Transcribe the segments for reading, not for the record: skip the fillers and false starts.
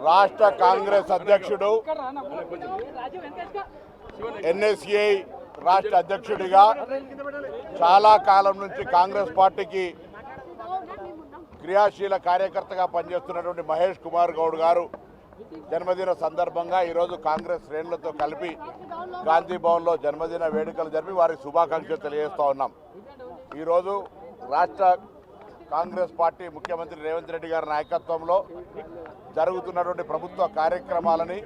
రాష్ట్ర కాంగ్రెస్ అధ్యక్షుడు ఎన్ఎస్ఏ రాష్ట్ర అధ్యక్షుడిగా చాలా కాలం నుంచి కాంగ్రెస్ పార్టీకి క్రియాశీల కార్యకర్తగా పనిచేస్తున్నటువంటి మహేష్ కుమార్ గౌడ్ గారు జన్మదిన సందర్భంగా ఈరోజు కాంగ్రెస్ శ్రేణులతో కలిపి గాంధీ భవన్లో జన్మదిన వేడుకలు జరిపి వారికి శుభాకాంక్షలు తెలియజేస్తూ ఉన్నాం. ఈరోజు రాష్ట్ర కాంగ్రెస్ పార్టీ ముఖ్యమంత్రి రేవంత్ రెడ్డి గారి నాయకత్వంలో జరుగుతున్నటువంటి ప్రభుత్వ కార్యక్రమాలని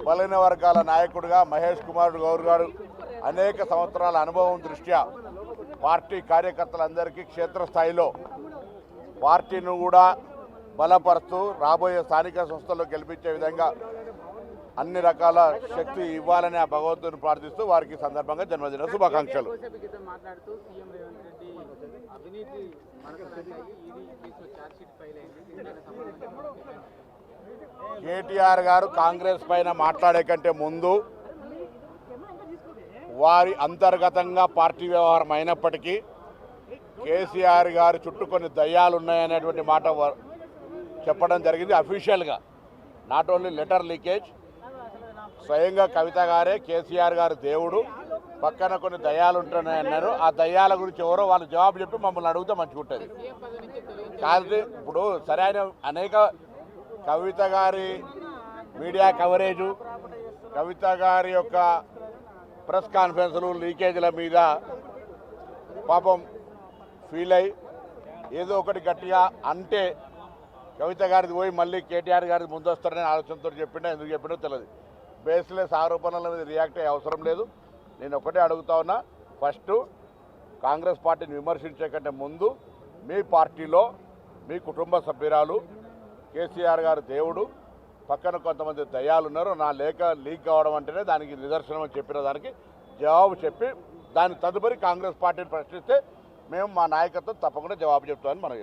బలైన వర్గాల నాయకుడిగా మహేష్ కుమార్ గౌడ్ గారు అనేక సంవత్సరాల అనుభవం దృష్ట్యా పార్టీ కార్యకర్తలందరికీ క్షేత్రస్థాయిలో పార్టీని కూడా బలపరుస్తూ రాబోయే స్థానిక సంస్థల్లో గెలిపించే విధంగా అన్ని రకాల శక్తి ఇవ్వాలని ఆ భగవంతుని ప్రార్థిస్తూ వారికి సందర్భంగా జన్మదిన శుభాకాంక్షలు. కేటీఆర్ గారు కాంగ్రెస్ పైన మాట్లాడే కంటే ముందు వారి అంతర్గతంగా పార్టీ వ్యవహారం అయినప్పటికీ కేసీఆర్ గారు చుట్టూ కొన్ని దయ్యాలు ఉన్నాయనేటువంటి మాట చెప్పడం జరిగింది అఫీషియల్గా. నాట్ ఓన్లీ లెటర్ లీకేజ్, స్వయంగా కవిత గారే కేసీఆర్ గారు దేవుడు, పక్కన కొన్ని దయ్యాలు ఉంటున్నాయన్నారు. ఆ దయ్యాల గురించి ఎవరో వాళ్ళు జవాబు చెప్పి మమ్మల్ని అడిగితే మంచిగా ఉంటుంది. కానీ ఇప్పుడు సరైన అనేక కవిత గారి మీడియా కవరేజు, కవిత గారి యొక్క ప్రెస్ కాన్ఫరెన్సులు, లీకేజీల మీద పాపం ఫీల్ అయ్యి ఏదో ఒకటి గట్టిగా అంటే కవిత గారిది పోయి మళ్ళీ కేటీఆర్ గారిది ముందు వస్తారనే ఆలోచనతో చెప్పిండా, ఎందుకు చెప్పినో తెలియదు. బేస్లెస్ ఆరోపణల మీద రియాక్ట్ అయ్యే అవసరం లేదు. నేను ఒకటే అడుగుతా ఉన్నా, ఫస్ట్ కాంగ్రెస్ పార్టీని విమర్శించే కంటే ముందు మీ పార్టీలో మీ కుటుంబ సభ్యురాలు కేసీఆర్ గారు దేవుడు, పక్కన కొంతమంది దయ్యాలు ఉన్నారు, నా లేఖ లీక్ కావడం అంటేనే దానికి నిదర్శనం అని చెప్పిన దానికి జవాబు చెప్పి దాని తదుపరి కాంగ్రెస్ పార్టీని ప్రశ్నిస్తే మేము మా నాయకత్వం తప్పకుండా జవాబు చెప్తామని మనం